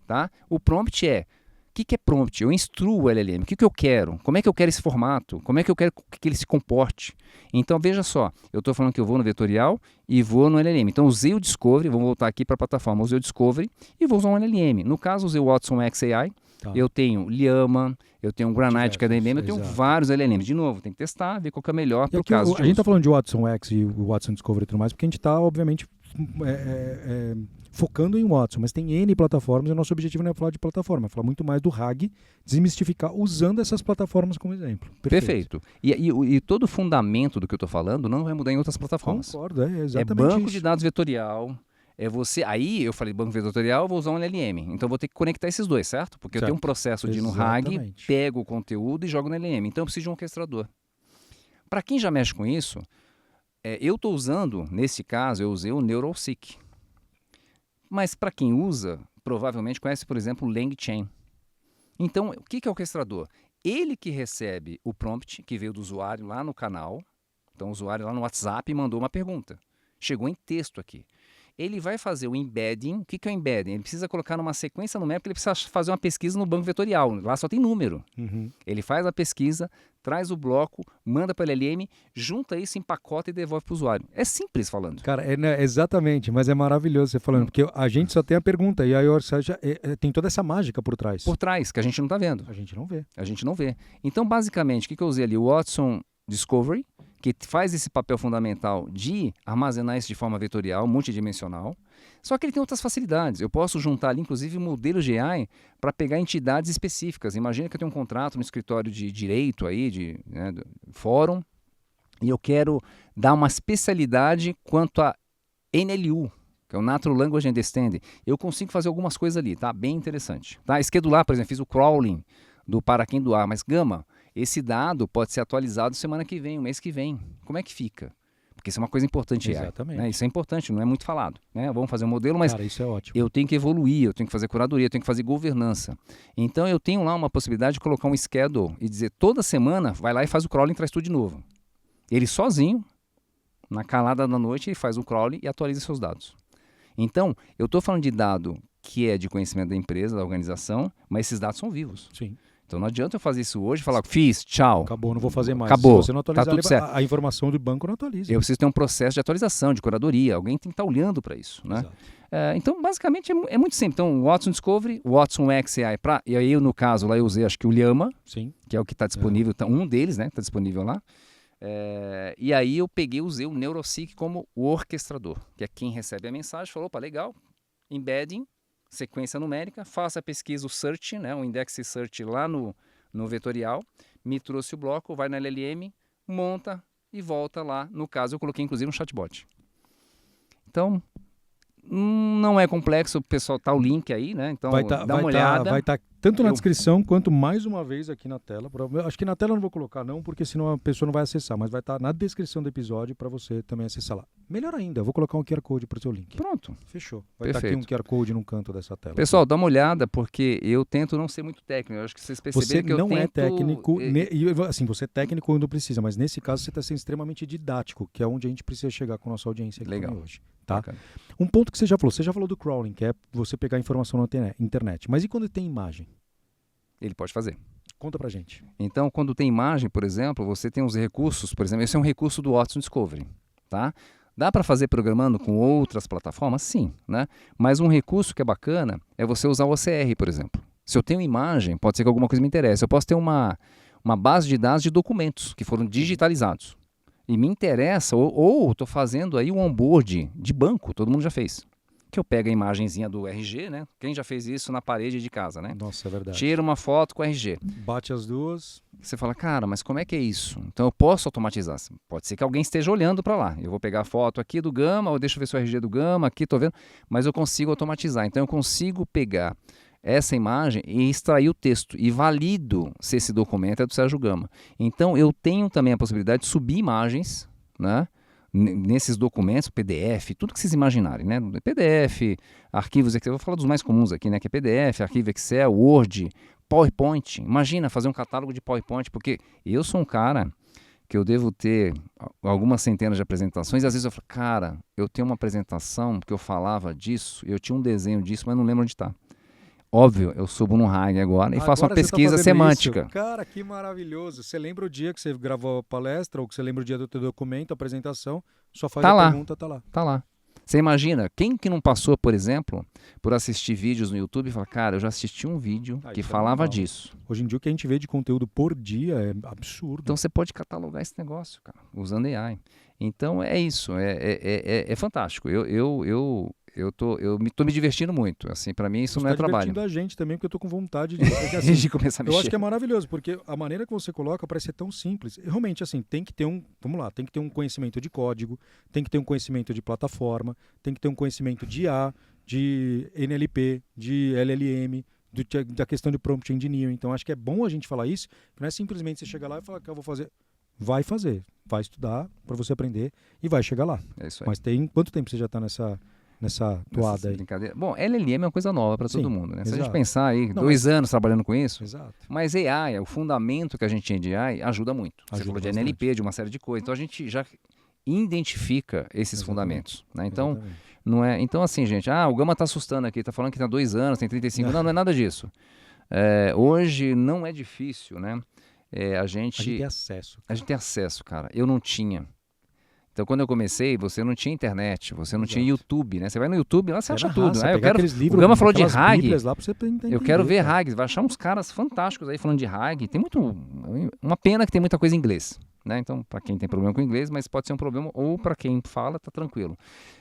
Tá? O prompt é, o que é prompt? Eu instruo o LLM, o que eu quero? Como é que eu quero esse formato? Como é que eu quero que ele se comporte? Então, veja só, eu estou falando que eu vou no vetorial e vou no LLM. Então, usei o Discovery, vamos voltar aqui para a plataforma, usei o Discovery e vou usar um LLM. No caso, usei o Watson XAI, eu tenho Llama, eu tenho um Granite, que é da IBM, eu tenho vários LLMs. De novo, tem que testar, ver qual que é melhor para o caso. A gente está falando de Watson X e o Watson Discovery e tudo mais, porque a gente está, obviamente, focando em Watson, mas tem N plataformas e o nosso objetivo não é falar de plataforma, é falar muito mais do RAG, desmistificar usando essas plataformas como exemplo. Perfeito. E todo o fundamento do que eu estou falando não vai mudar em outras plataformas. Concordo, exatamente banco de dados vetorial, aí eu falei banco vetorial, eu vou usar um LLM, então eu vou ter que conectar esses dois, certo? Porque eu tenho um processo de ir no RAG, pego o conteúdo e jogo no LLM, então eu preciso de um orquestrador. Para quem já mexe com isso, eu estou usando, nesse caso, eu usei o NeuralSeek. Mas para quem usa, provavelmente conhece, por exemplo, o LangChain. Então, o que é o orquestrador? Ele que recebe o prompt que veio do usuário lá no canal. Então, o usuário lá no WhatsApp mandou uma pergunta. Chegou em texto aqui. Ele vai fazer o embedding. O que é o embedding? Ele precisa colocar numa sequência numérica, porque ele precisa fazer uma pesquisa no banco vetorial. Lá só tem número. Ele faz a pesquisa, traz o bloco, manda para o LLM, junta isso, empacota e devolve para o usuário. É simples falando. Cara, exatamente, mas é maravilhoso você falando, porque a gente só tem a pergunta e aí tem toda essa mágica por trás. Por trás, que a gente não está vendo. A gente não vê. A gente não vê. Então, basicamente, o que eu usei ali? O Watson Discovery, que faz esse papel fundamental de armazenar isso de forma vetorial, multidimensional. Só que ele tem outras facilidades. Eu posso juntar ali, inclusive, modelos de AI para pegar entidades específicas. Imagina que eu tenho um contrato no escritório de direito aí, do fórum, e eu quero dar uma especialidade quanto a NLU, que é o Natural Language Understanding. Eu consigo fazer algumas coisas ali, tá? Bem interessante. Tá? Schedular, por exemplo, fiz o crawling do para quem doar, mas Gama, esse dado pode ser atualizado semana que vem, o mês que vem. Como é que fica? Porque isso é uma coisa importante. Exatamente. Né? Isso é importante, não é muito falado. Né? Vamos fazer um modelo, mas cara, isso é ótimo. Eu tenho que evoluir, eu tenho que fazer curadoria, eu tenho que fazer governança. Então eu tenho lá uma possibilidade de colocar um schedule e dizer toda semana vai lá e faz o crawling e traz tudo de novo. Ele sozinho, Na calada da noite, ele faz o crawling e atualiza seus dados. Então, eu estou falando de dado que é de conhecimento da empresa, da organização, mas esses dados são vivos. Sim. Então não adianta eu fazer isso hoje e falar, fiz, tchau. Acabou, não vou fazer mais. Acabou, Se você não atualizar, tá tudo certo. A informação do banco não atualiza. Eu preciso ter um processo de atualização, de curadoria. Alguém tem que estar olhando para isso, né? Então, basicamente, é muito simples. Então, o Watson Discovery, o Watson X AI, e aí, no caso, lá eu usei, acho que o Llama, sim, que é o que está disponível, um deles, né? Está disponível lá. E aí eu usei o Neuroseek como o orquestrador, que é quem recebe a mensagem, falou, opa, legal, embedding, sequência numérica, faça a pesquisa, o search, né? O index search lá no vetorial, me trouxe o bloco, vai na LLM, monta e volta lá. No caso, eu coloquei inclusive um chatbot. Então, não é complexo, o pessoal tá o link aí, né? Então, dá uma olhada. Vai estar tanto na descrição quanto mais uma vez aqui na tela. Acho que na tela eu não vou colocar não, porque senão a pessoa não vai acessar, mas vai estar na descrição do episódio para você também acessar lá. Melhor ainda, eu vou colocar um QR Code para o seu link. Pronto. Fechou. Vai estar aqui um QR Code no canto dessa tela. Pessoal, dá uma olhada, porque eu tento não ser muito técnico. Eu acho que vocês perceberam que eu tento... Você não é técnico, assim, você é técnico quando precisa, mas nesse caso você está sendo extremamente didático, que é onde a gente precisa chegar com a nossa audiência aqui hoje. Tá? Um ponto que você já falou do crawling, que é você pegar informação na internet. Mas e quando tem imagem? Ele pode fazer. Conta pra gente. Então, quando tem imagem, por exemplo, você tem os recursos, por exemplo, esse é um recurso do Watson Discovery, tá? Dá para fazer programando com outras plataformas? Sim, né? Mas um recurso que é bacana é você usar o OCR, por exemplo. Se eu tenho imagem, pode ser que alguma coisa me interesse. Eu posso ter uma base de dados de documentos que foram digitalizados. E me interessa, ou estou fazendo aí um onboard de banco, todo mundo já fez. Que eu pego a imagenzinha do RG, né? Quem já fez isso na parede de casa, né? Nossa, é verdade. Tira uma foto com o RG. Bate as duas. Você fala, cara, mas como é que é isso? Então eu posso automatizar. Pode ser que alguém esteja olhando para lá. Eu vou pegar a foto aqui do Gama, ou deixa eu ver se o RG é do Gama, aqui estou vendo. Mas eu consigo automatizar. Então eu consigo pegar essa imagem e extrair o texto. E valido se esse documento é do Sérgio Gama. Então eu tenho também a possibilidade de subir imagens, né? Nesses documentos, PDF, tudo que vocês imaginarem, né? PDF, arquivos Excel, eu vou falar dos mais comuns aqui, né? Que é PDF, arquivo Excel, Word, PowerPoint. Imagina fazer um catálogo de PowerPoint, porque eu sou um cara que eu devo ter algumas centenas de apresentações, e às vezes eu falo, cara, eu tenho uma apresentação que eu falava disso, eu tinha um desenho disso, mas não lembro onde está. Óbvio, eu subo no RAG agora e faço uma pesquisa semântica. Isso. Cara, que maravilhoso. Você lembra o dia que você gravou a palestra, ou que você lembra o dia do teu documento, a apresentação, só faz a pergunta, tá lá. Tá lá. Você imagina, quem que não passou, por exemplo, por assistir vídeos no YouTube e fala, cara, eu já assisti um vídeo que falava disso. Hoje em dia o que a gente vê de conteúdo por dia é absurdo. Então você pode catalogar esse negócio, cara, usando AI. Então é isso, é fantástico. Eu tô me divertindo muito. Assim, para mim isso não é trabalho. Divertindo a gente também, porque eu tô com vontade de, assim, de começar a mexer. Eu acho que é maravilhoso, porque a maneira que você coloca parece ser tão simples. Realmente, assim, tem que ter tem que ter um conhecimento de código, tem que ter um conhecimento de plataforma, tem que ter um conhecimento de IA, de NLP, de LLM, da questão de prompt engineering. Então, acho que é bom a gente falar isso, que não é simplesmente você chegar lá e falar que eu vou fazer. Vai fazer, vai estudar para você aprender e vai chegar lá. É isso aí. Mas quanto tempo você já está nessa toada aí? Brincadeira. Bom, LLM é uma coisa nova para todo mundo, né? Se a gente exato. pensar aí, 2 anos trabalhando com isso, exato. Mas AI, o fundamento que a gente tinha de AI, ajuda muito. Você falou de bastante. NLP, de uma série de coisas. Então a gente já identifica esses fundamentos, né? Então, não é... Então assim, gente, o Gama está assustando aqui, está falando que tem 2 anos, tem 35 não é nada disso. Hoje não é difícil, né? A gente tem acesso. A gente tem acesso, cara. Eu não tinha. Então, quando eu comecei, você não tinha internet, você não tinha YouTube, né? Você vai no YouTube, lá você acha tudo. O Gama falou de RAG, eu quero ver RAG. Vai achar uns caras fantásticos aí falando de RAG. Tem uma pena que tem muita coisa em inglês, né? Então, para quem tem problema com inglês, mas pode ser um problema, ou para quem fala, tá tranquilo.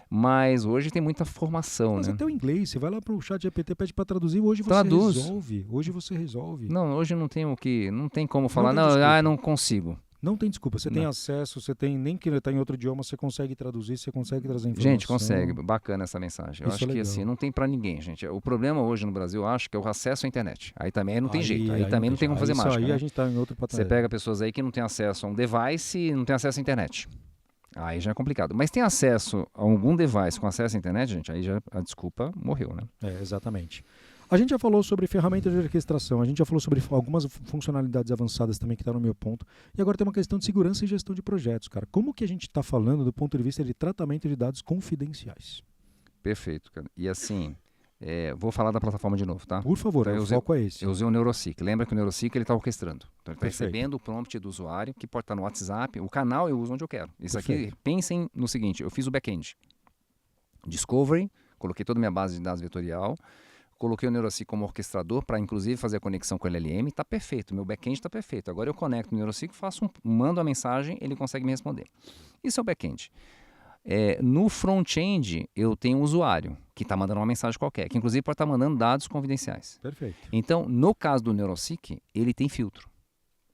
Mas hoje tem muita formação, mas né? Até o inglês, você vai lá pro ChatGPT, pede para traduzir, hoje você resolve. Não, hoje não tem como falar, não consigo. Não tem desculpa, você tem acesso, você tem, nem que está em outro idioma, você consegue traduzir, você consegue trazer informação. Gente, consegue, bacana essa mensagem. Eu acho que assim, não tem para ninguém, gente. O problema hoje no Brasil, eu acho que é o acesso à internet. Aí também não tem jeito, aí também não tem como fazer mágica. Aí a gente está em outro patamar. Você pega pessoas aí que não têm acesso a um device e não tem acesso à internet. Aí já é complicado. Mas tem acesso a algum device com acesso à internet, gente, aí já a desculpa morreu, né? Exatamente. A gente já falou sobre ferramentas de orquestração, a gente já falou sobre algumas funcionalidades avançadas também que estão no meu ponto. E agora tem uma questão de segurança e gestão de projetos, cara. Como que a gente está falando do ponto de vista de tratamento de dados confidenciais? Perfeito, cara. E assim, vou falar da plataforma de novo, tá? Por favor, então, o foco é esse. Eu usei o NeuroSeek. Lembra que o NeuroSeek está orquestrando. Então ele está recebendo o prompt do usuário, que pode estar no WhatsApp. O canal eu uso onde eu quero. Isso aqui, pensem no seguinte, eu fiz o back-end. Discovery, coloquei toda a minha base de dados vetorial, coloquei o NeuroSeek como orquestrador para, inclusive, fazer a conexão com o LLM. Está perfeito, meu back-end está perfeito. Agora eu conecto o NeuroSeek, mando a mensagem, ele consegue me responder. Isso é o back-end. No front-end, eu tenho um usuário que está mandando uma mensagem qualquer, que inclusive pode estar mandando dados confidenciais. Perfeito. Então, no caso do NeuroSeek, ele tem filtro.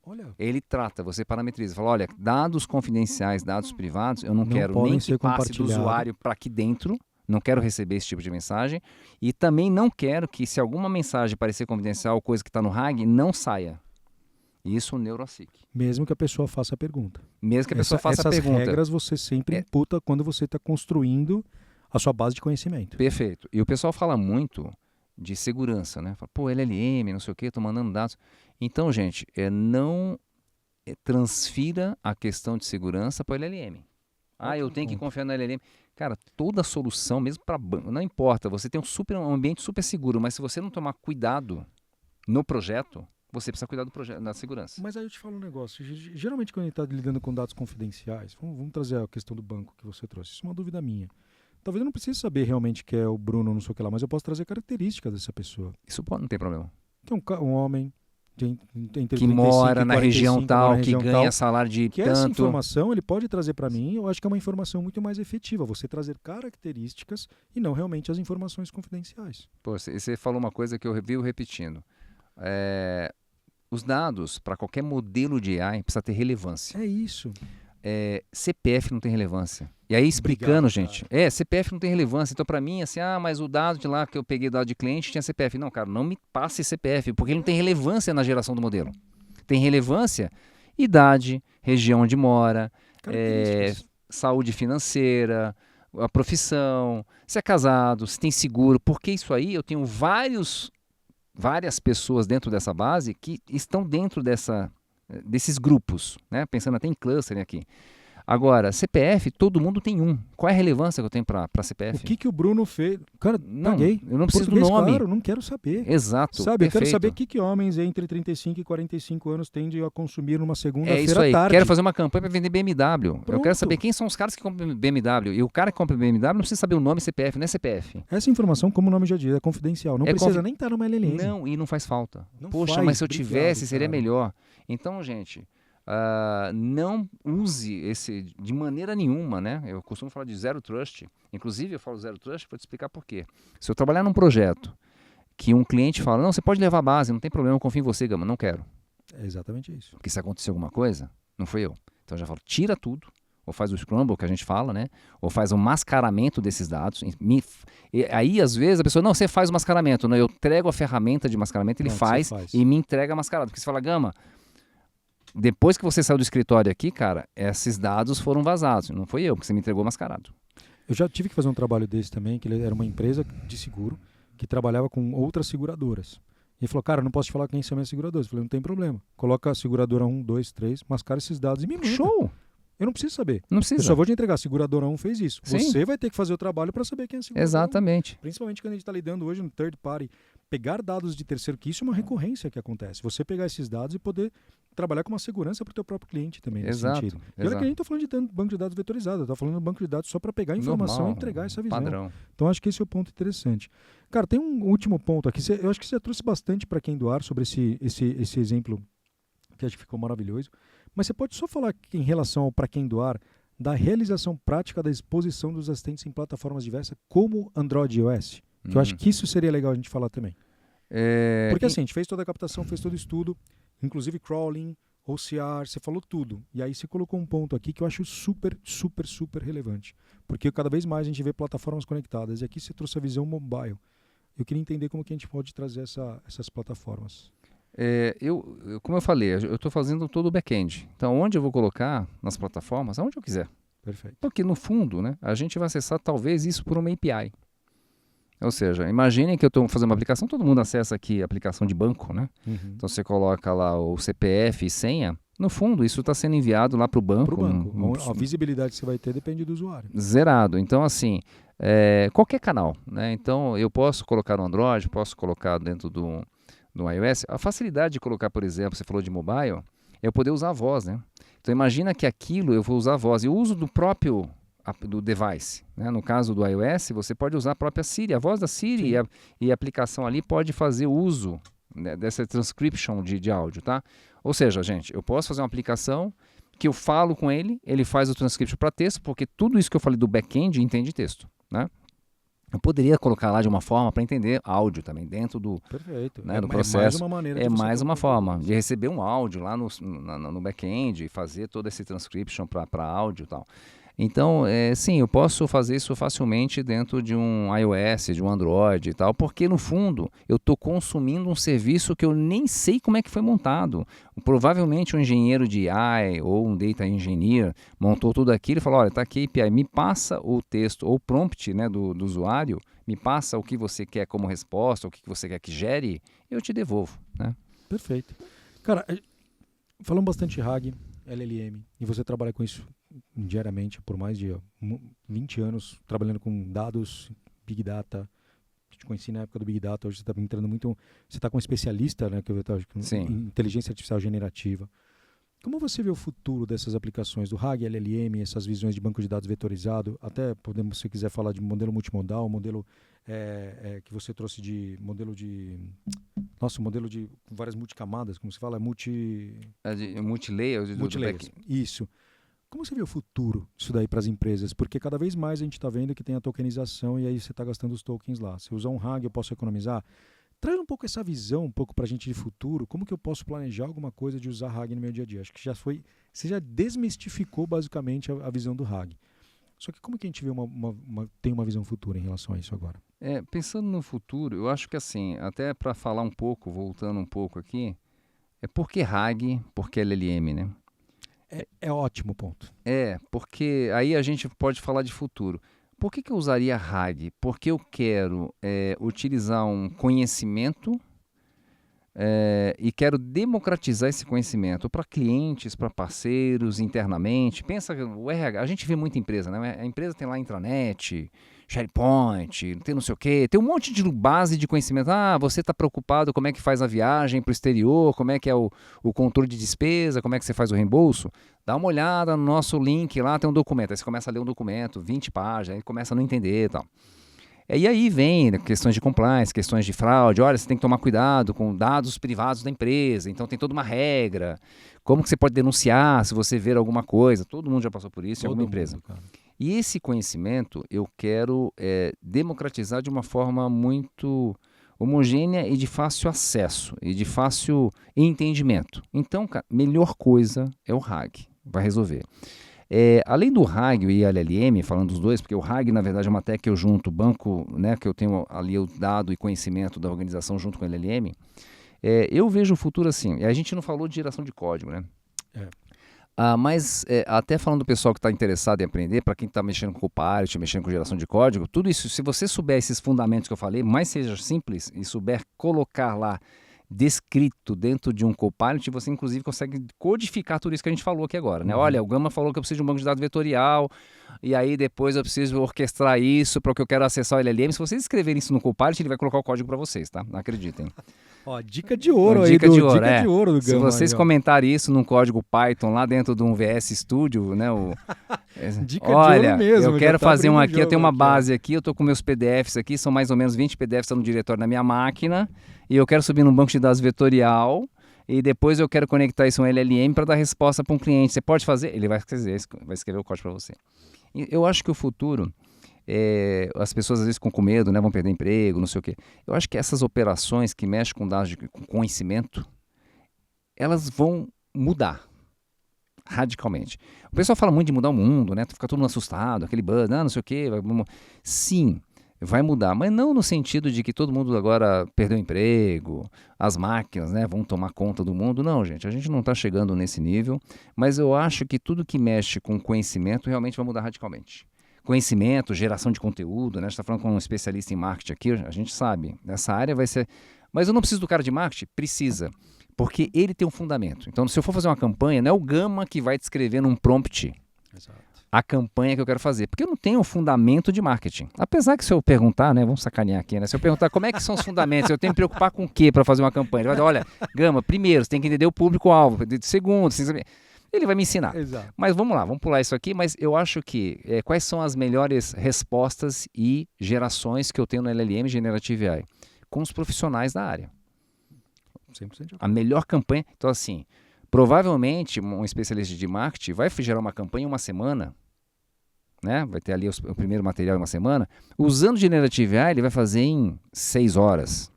Olha. Ele trata, você parametriza, fala, olha, dados confidenciais, dados privados, eu não quero nem que passe do usuário para aqui dentro, não quero receber esse tipo de mensagem, e também não quero que, se alguma mensagem parecer confidencial, coisa que está no RAG, não saia. Isso o NeuroSeek. Mesmo que a pessoa faça a pergunta. Mesmo que a pessoa faça a pergunta. Essas regras você sempre imputa quando você está construindo a sua base de conhecimento. Perfeito. E o pessoal fala muito de segurança, né? Fala, pô, LLM, não sei o quê, estou mandando dados. Então, gente, não transfira a questão de segurança para o LLM. Eu tenho que confiar no LLM. Cara, toda solução, mesmo para banco, não importa, você tem um ambiente super seguro, mas se você não tomar cuidado no projeto, você precisa cuidar do projeto, da segurança. Mas aí eu te falo um negócio. Geralmente, quando a gente está lidando com dados confidenciais, vamos trazer a questão do banco que você trouxe. Isso é uma dúvida minha. Talvez eu não precise saber realmente que é o Bruno, não sei o que lá, mas eu posso trazer características dessa pessoa. Isso não tem problema. Que é um homem entre que mora na região tal, que ganha salário de que tanto. Essa informação ele pode trazer para mim, eu acho que é uma informação muito mais efetiva, você trazer características e não realmente as informações confidenciais. Pô, você falou uma coisa que eu vivo repetindo. Os dados, para qualquer modelo de AI, precisa ter relevância. É isso. CPF não tem relevância. E aí, explicando, gente, CPF não tem relevância. Então, para mim, assim, mas o dado de lá que eu peguei, o dado de cliente, tinha CPF. Não, cara, não me passe CPF, porque ele não tem relevância na geração do modelo. Tem relevância idade, região onde mora, saúde financeira, a profissão, se é casado, se tem seguro. Porque isso aí, eu tenho várias pessoas dentro dessa base que estão dentro desses grupos, né? Pensando até em clustering aqui. Agora, CPF, todo mundo tem um. Qual é a relevância que eu tenho para CPF? O que o Bruno fez? Cara, eu não preciso do nome. Claro, não quero saber. Exato, sabe, eu quero saber o que homens entre 35 e 45 anos tendem a consumir numa segunda-feira isso aí. tarde. Quero fazer uma campanha para vender BMW. Pronto. Eu quero saber quem são os caras que compram BMW. E o cara que compra BMW não precisa saber o nome CPF, não é CPF. Essa informação, como o nome já diz, é confidencial. Não precisa nem estar numa LLM. Não, e não faz falta. Mas se eu tivesse, seria melhor. Então, gente... não use esse de maneira nenhuma, né? Eu costumo falar de Zero Trust. Inclusive, eu falo Zero Trust para te explicar por quê. Se eu trabalhar num projeto que um cliente fala, não, você pode levar a base, não tem problema, eu confio em você, Gama, não quero. É exatamente isso. Porque se acontecer alguma coisa, não foi eu. Então eu já falo, tira tudo, ou faz o scramble que a gente fala, né? Ou faz o mascaramento desses dados. Aí, às vezes, a pessoa, não, você faz o mascaramento. Não, eu entrego a ferramenta de mascaramento, ele faz e me entrega mascarado. Porque você fala, Gama, depois que você saiu do escritório aqui, cara, esses dados foram vazados. Não foi eu, porque você me entregou mascarado. Eu já tive que fazer um trabalho desse também, que ele era uma empresa de seguro que trabalhava com outras seguradoras. E ele falou, cara, eu não posso te falar quem são minhas seguradoras. Eu falei, não tem problema. Coloca a seguradora 1, 2, 3, mascara esses dados e me manda. Show! Eu não preciso saber. Não precisa. Eu só vou te entregar. A seguradora 1 fez isso. Sim. Você vai ter que fazer o trabalho para saber quem é a seguradora. Exatamente. 1. Principalmente quando a gente está lidando hoje no third party. Pegar dados de terceiro, que isso é uma recorrência que acontece. Você pegar esses dados e poder trabalhar com uma segurança para o teu próprio cliente também. Exato. Nesse sentido. E olha que eu nem estou falando de banco de dados vetorizado. Eu estou falando de banco de dados só para pegar a informação e entregar essa visão. Padrão. Então acho que esse é o ponto interessante. Cara, tem um último ponto aqui. Eu acho que você trouxe bastante para quem doar sobre esse exemplo que acho que ficou maravilhoso. Mas você pode só falar aqui em relação ao para quem doar da realização prática da exposição dos assistentes em plataformas diversas como Android e iOS. Que eu acho que isso seria legal a gente falar também. Porque assim, a gente fez toda a captação, fez todo o estudo, inclusive crawling, OCR, você falou tudo. E aí você colocou um ponto aqui que eu acho super, super, super relevante. Porque cada vez mais a gente vê plataformas conectadas. E aqui você trouxe a visão mobile. Eu queria entender como que a gente pode trazer essas plataformas. Como eu falei, eu estou fazendo todo o back-end. Então, onde eu vou colocar nas plataformas? Aonde eu quiser. Perfeito. Porque, no fundo, né, a gente vai acessar talvez isso por uma API. Ou seja, imaginem que eu estou fazendo uma aplicação, todo mundo acessa aqui a aplicação de banco, né? Então você coloca lá o CPF e senha, no fundo isso está sendo enviado lá para o banco. A visibilidade que você vai ter depende do usuário. Zerado. Então assim, qualquer canal, né? Então eu posso colocar no Android, posso colocar dentro do iOS. A facilidade de colocar, por exemplo, você falou de mobile, é eu poder usar a voz, né? Então imagina que aquilo eu vou usar a voz. Eu uso do próprio do device, né? No caso do iOS, você pode usar a própria Siri, a voz da Siri e a aplicação ali pode fazer uso, né, dessa transcription de áudio, tá? Ou seja, gente, eu posso fazer uma aplicação que eu falo com ele, ele faz o transcription para texto, porque tudo isso que eu falei do back-end entende texto, né? Eu poderia colocar lá de uma forma para entender áudio também, dentro do, né, do processo. É mais uma forma de receber um áudio lá no back-end e fazer todo esse transcription para áudio e tal. Então, sim, eu posso fazer isso facilmente dentro de um iOS, de um Android e tal, porque no fundo eu estou consumindo um serviço que eu nem sei como é que foi montado. Provavelmente um engenheiro de AI ou um data engineer montou tudo aquilo e falou, olha, está aqui a API, me passa o texto ou prompt, né, do usuário, me passa o que você quer como resposta, o que você quer que gere, eu te devolvo, né? Perfeito. Cara, falamos bastante de RAG, LLM, e você trabalha com isso diariamente por mais de 20 anos, trabalhando com dados, Big Data. Te conheci na época do Big Data, hoje você está entrando muito... Você está com um especialista, né, que eu em inteligência artificial generativa. Como você vê o futuro dessas aplicações do RAG, LLM, essas visões de banco de dados vetorizado? Até podemos, se quiser, falar de modelo multimodal, modelo que você trouxe de modelo de... Nossa, modelo de várias multicamadas, como se fala? Multilayer. Isso. Como você vê o futuro disso daí para as empresas? Porque cada vez mais a gente está vendo que tem a tokenização e aí você está gastando os tokens lá. Se eu usar um RAG, eu posso economizar? Traz um pouco essa visão, um pouco para a gente de futuro. Como que eu posso planejar alguma coisa de usar RAG no meu dia a dia? Acho que você já desmistificou basicamente a visão do RAG. Só que como que a gente vê tem uma visão futura em relação a isso agora? Pensando no futuro, eu acho que assim, até para falar um pouco, voltando um pouco aqui, por que RAG, por que LLM, né? É ótimo ponto. Porque aí a gente pode falar de futuro. Por que eu usaria RAG? Porque eu quero utilizar um conhecimento e quero democratizar esse conhecimento para clientes, para parceiros, internamente. Pensa, o RH, a gente vê muita empresa, né? A empresa tem lá intranet, SharePoint, tem não sei o quê, tem um monte de base de conhecimento. Você está preocupado como é que faz a viagem para o exterior, como é que é o controle de despesa, como é que você faz o reembolso. Dá uma olhada no nosso link lá, tem um documento. Aí você começa a ler um documento, 20 páginas, aí começa a não entender e tal. E aí vem, né, questões de compliance, questões de fraude. Olha, você tem que tomar cuidado com dados privados da empresa. Então tem toda uma regra. Como que você pode denunciar se você ver alguma coisa? Todo mundo já passou por isso em alguma empresa. E esse conhecimento eu quero democratizar de uma forma muito homogênea e de fácil acesso e de fácil entendimento. Então, cara, melhor coisa é o RAG. Vai resolver. Além do RAG e LLM, falando dos dois, porque o RAG, na verdade, é uma tech que eu junto o banco, né, que eu tenho ali o dado e conhecimento da organização junto com o LLM, eu vejo o futuro assim. A gente não falou de geração de código, né? Mas até falando do pessoal que está interessado em aprender, para quem está mexendo com Copilot, mexendo com geração de código, tudo isso, se você souber esses fundamentos que eu falei, mais seja simples e souber colocar lá descrito dentro de um Copilot, você inclusive consegue codificar tudo isso que a gente falou aqui agora, né? Olha, o Gama falou que eu preciso de um banco de dados vetorial, e aí depois eu preciso orquestrar isso para o que eu quero acessar o LLM. Se vocês escreverem isso no Copilot, ele vai colocar o código para vocês, tá? Não acreditem. Dica de ouro aí, dica de ouro do Gama. Se vocês comentarem isso num código Python lá dentro de um VS Studio, né? Dica de ouro mesmo. Eu quero fazer um aqui, eu tenho uma base aqui, eu tô com meus PDFs aqui, são mais ou menos 20 PDFs no diretório na minha máquina, e eu quero subir num banco de dados vetorial, e depois eu quero conectar isso a um LLM para dar resposta para um cliente. Você pode fazer? Ele vai escrever o código para você. Eu acho que o futuro, as pessoas às vezes ficam com medo, né, vão perder emprego, não sei o quê. Eu acho que essas operações que mexem com dados com conhecimento, elas vão mudar radicalmente. O pessoal fala muito de mudar o mundo, né? Fica todo mundo assustado, aquele buzz, não sei o quê. Sim, vai mudar, mas não no sentido de que todo mundo agora perdeu emprego, as máquinas, né, vão tomar conta do mundo. Não, gente, a gente não está chegando nesse nível, mas eu acho que tudo que mexe com conhecimento realmente vai mudar radicalmente. conhecimento, geração de conteúdo, né? A gente está falando com um especialista em marketing aqui, a gente sabe, essa área vai ser... Mas eu não preciso do cara de marketing? Precisa, porque ele tem um fundamento. Então, se eu for fazer uma campanha, não é o Gama que vai descrever num prompt a campanha que eu quero fazer, porque eu não tenho um fundamento de marketing. Apesar que se eu perguntar, né, vamos sacanear aqui, né? Se eu perguntar como é que são os fundamentos, eu tenho que me preocupar com o quê para fazer uma campanha? Ele vai dizer, olha, Gama, primeiro, você tem que entender o público-alvo, segundo, você tem que saber... Ele vai me ensinar. Exato. Mas vamos lá, vamos pular isso aqui, mas eu acho que quais são as melhores respostas e gerações que eu tenho no LLM Generative AI? Com os profissionais da área. 100%. A melhor campanha... Então, assim, provavelmente um especialista de marketing vai gerar uma campanha em uma semana, né? Vai ter ali o primeiro material em uma semana. Usando Generative AI, ele vai fazer em 6 horas,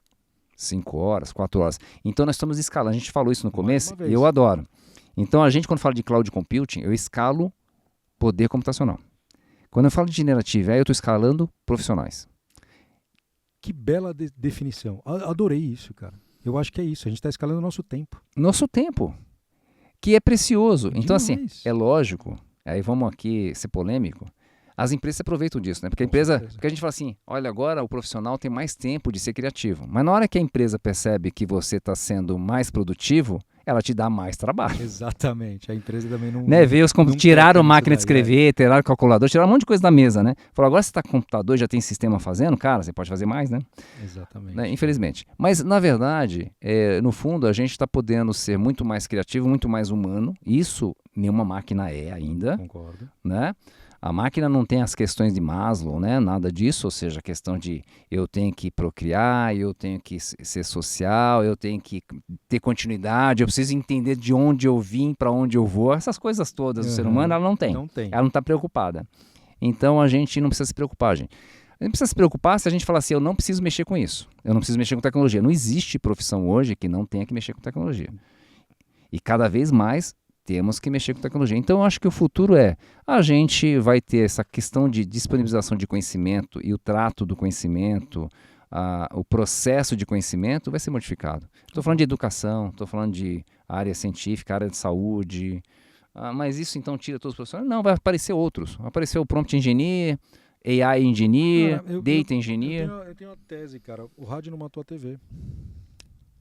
5 horas, 4 horas. Então, nós estamos escalando. A gente falou isso no começo e eu adoro. Então, a gente, quando fala de cloud computing, eu escalo poder computacional. Quando eu falo de Generative AI, eu estou escalando profissionais. Que bela definição. Adorei isso, cara. Eu acho que é isso. A gente está escalando o nosso tempo. Nosso tempo, que é precioso. Então, Demais. assim, é lógico, aí vamos aqui ser polêmico, as empresas se aproveitam disso, né? Porque a empresa, porque a gente fala assim, olha, agora o profissional tem mais tempo de ser criativo. Mas na hora que a empresa percebe que você está sendo mais produtivo, ela te dá mais trabalho. Exatamente. A empresa também não... Né? Veio tiraram máquina de escrever, tiraram calculador, tiraram um monte de coisa da mesa, né? Falou, agora você está com computador, já tem sistema fazendo, cara, você pode fazer mais, né? Exatamente. Né? Infelizmente. Mas, na verdade, no fundo, a gente está podendo ser muito mais criativo, muito mais humano. Isso nenhuma máquina é ainda. Concordo. Né? A máquina não tem as questões de Maslow, né? Nada disso, ou seja, a questão de eu tenho que procriar, eu tenho que ser social, eu tenho que ter continuidade, eu preciso entender de onde eu vim, para onde eu vou. Essas coisas todas do ser humano, ela não tem. Não tem. Ela não está preocupada. Então, a gente não precisa se preocupar, gente. A gente precisa se preocupar se a gente falar assim, eu não preciso mexer com isso, eu não preciso mexer com tecnologia. Não existe profissão hoje que não tenha que mexer com tecnologia. E cada vez mais temos que mexer com tecnologia. Então, eu acho que o futuro a gente vai ter essa questão de disponibilização de conhecimento e o trato do conhecimento, o processo de conhecimento vai ser modificado. Estou falando de educação, estou falando de área científica, área de saúde, mas isso então tira todos os profissionais? Não, vai aparecer outros. Vai aparecer o prompt engineer, AI engineer, data engineer. Eu tenho uma tese, cara. O rádio não matou a TV.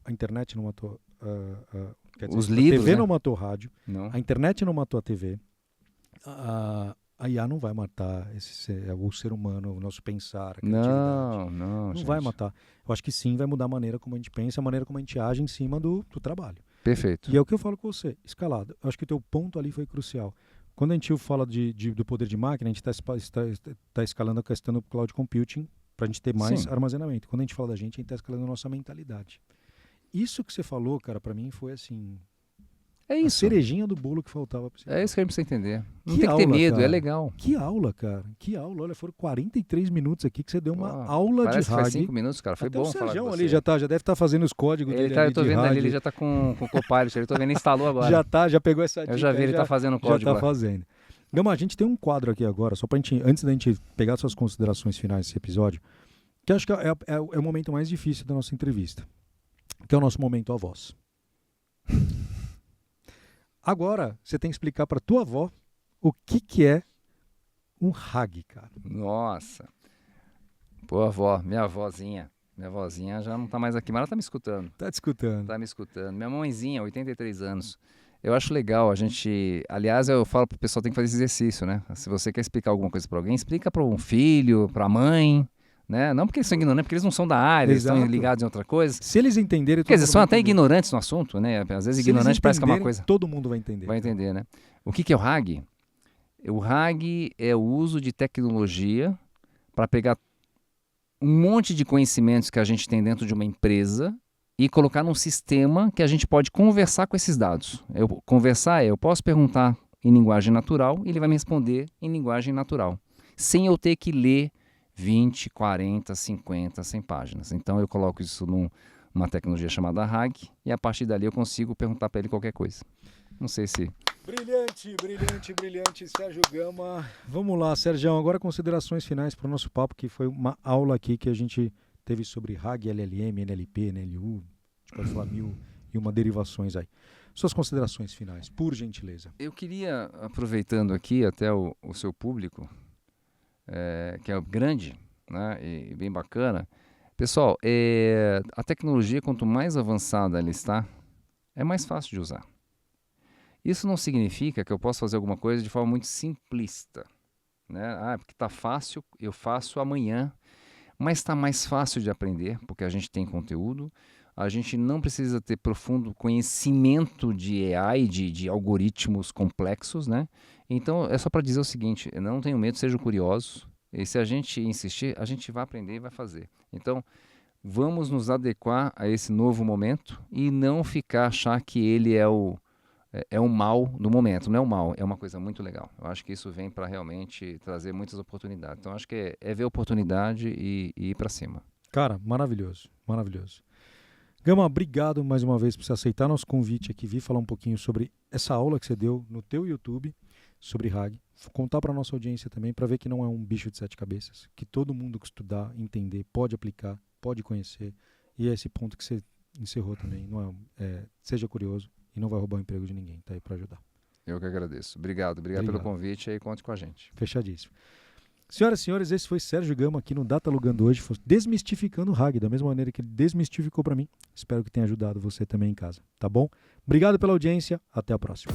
A internet não matou... Quer dizer, os livros, a TV né? não matou o rádio, não. A internet não matou a TV, a IA não vai matar o ser humano, o nosso pensar, a criatividade. Não gente. Vai matar. Eu acho que sim, vai mudar a maneira como a gente pensa, a maneira como a gente age em cima do trabalho. Perfeito. E é o que eu falo com você, escalado. Eu acho que o teu ponto ali foi crucial. Quando a gente fala do poder de máquina, a gente está escalando a questão do cloud computing para a gente ter mais armazenamento. Quando a gente fala da gente está escalando a nossa mentalidade. Isso que você falou, cara, pra mim foi assim... É isso. A cerejinha do bolo que faltava pra você. É isso que a gente precisa entender. Não que tem que ter medo, cara. É legal. Que aula, cara. Que aula. Olha, foram 43 minutos aqui que você deu uma aula de Parece que RAG. Faz 5 minutos, cara. Foi até bom o falar com Sergião você. Ali já deve estar fazendo os códigos dele Eu tô vendo RAG. ali, ele já tá com o Copilot. Eu tô vendo, ele instalou agora. Já pegou essa dica. Eu já vi, ele tá fazendo o código Já tá fazendo. Gama, a gente tem um quadro aqui agora, só pra gente, antes da gente pegar suas considerações finais desse episódio, que acho que é o momento mais difícil da nossa entrevista, que é o nosso momento a voz. Agora, você tem que explicar para tua avó o que é um RAG, cara. Nossa. Pô, avó, minha vozinha já não tá mais aqui, mas ela tá me escutando. Tá te escutando. Tá me escutando. Minha mãezinha, 83 anos. Eu acho legal a gente... Aliás, eu falo pro pessoal, tem que fazer esse exercício, né? Se você quer explicar alguma coisa para alguém, explica para um filho, para a mãe... Né? Não porque eles são ignorantes, porque eles não são da área, eles estão ligados em outra coisa. Se eles entenderem... Quer dizer, são até ignorantes no assunto, né? Às vezes ignorante parece que é uma coisa... todo mundo vai entender. Vai entender, né? O que é o RAG? O RAG é o uso de tecnologia para pegar um monte de conhecimentos que a gente tem dentro de uma empresa e colocar num sistema que a gente pode conversar com esses dados. Eu posso perguntar em linguagem natural e ele vai me responder em linguagem natural, sem eu ter que ler 20, 40, 50, 100 páginas. Então eu coloco isso numa tecnologia chamada RAG e a partir dali eu consigo perguntar para ele qualquer coisa. Não sei se... Brilhante, Sérgio Gama. Vamos lá, Sérgio, agora considerações finais para o nosso papo, que foi uma aula aqui que a gente teve sobre RAG, LLM, NLP, NLU, a gente pode falar 1001 derivações aí. Suas considerações finais, por gentileza. Eu queria, aproveitando aqui até o seu público, que é grande, né, e bem bacana. Pessoal, a tecnologia, quanto mais avançada ela está, é mais fácil de usar. Isso não significa que eu possa fazer alguma coisa de forma muito simplista, né? Porque está fácil, eu faço amanhã, mas está mais fácil de aprender, porque a gente tem conteúdo, a gente não precisa ter profundo conhecimento de AI, de algoritmos complexos, né? Então, é só para dizer o seguinte, não tenham medo, sejam curiosos, e se a gente insistir, a gente vai aprender e vai fazer. Então, vamos nos adequar a esse novo momento e não achar que ele é o mal do momento. Não é o mal, é uma coisa muito legal. Eu acho que isso vem para realmente trazer muitas oportunidades. Então, acho que é ver oportunidade e ir para cima. Cara, maravilhoso, maravilhoso. Gama, obrigado mais uma vez por você aceitar nosso convite aqui, vir falar um pouquinho sobre essa aula que você deu no teu YouTube sobre RAG. Contar para nossa audiência também, para ver que não é um bicho de 7 cabeças, que todo mundo que estudar, entender, pode aplicar, pode conhecer. E é esse ponto que você encerrou também. Não seja curioso e não vai roubar o emprego de ninguém. Tá aí para ajudar. Eu que agradeço. Obrigado pelo convite e conte com a gente. Fechadíssimo. Senhoras e senhores, esse foi Sérgio Gama aqui no Datalogando hoje, desmistificando o RAG, da mesma maneira que ele desmistificou para mim. Espero que tenha ajudado você também em casa, tá bom? Obrigado pela audiência, até a próxima.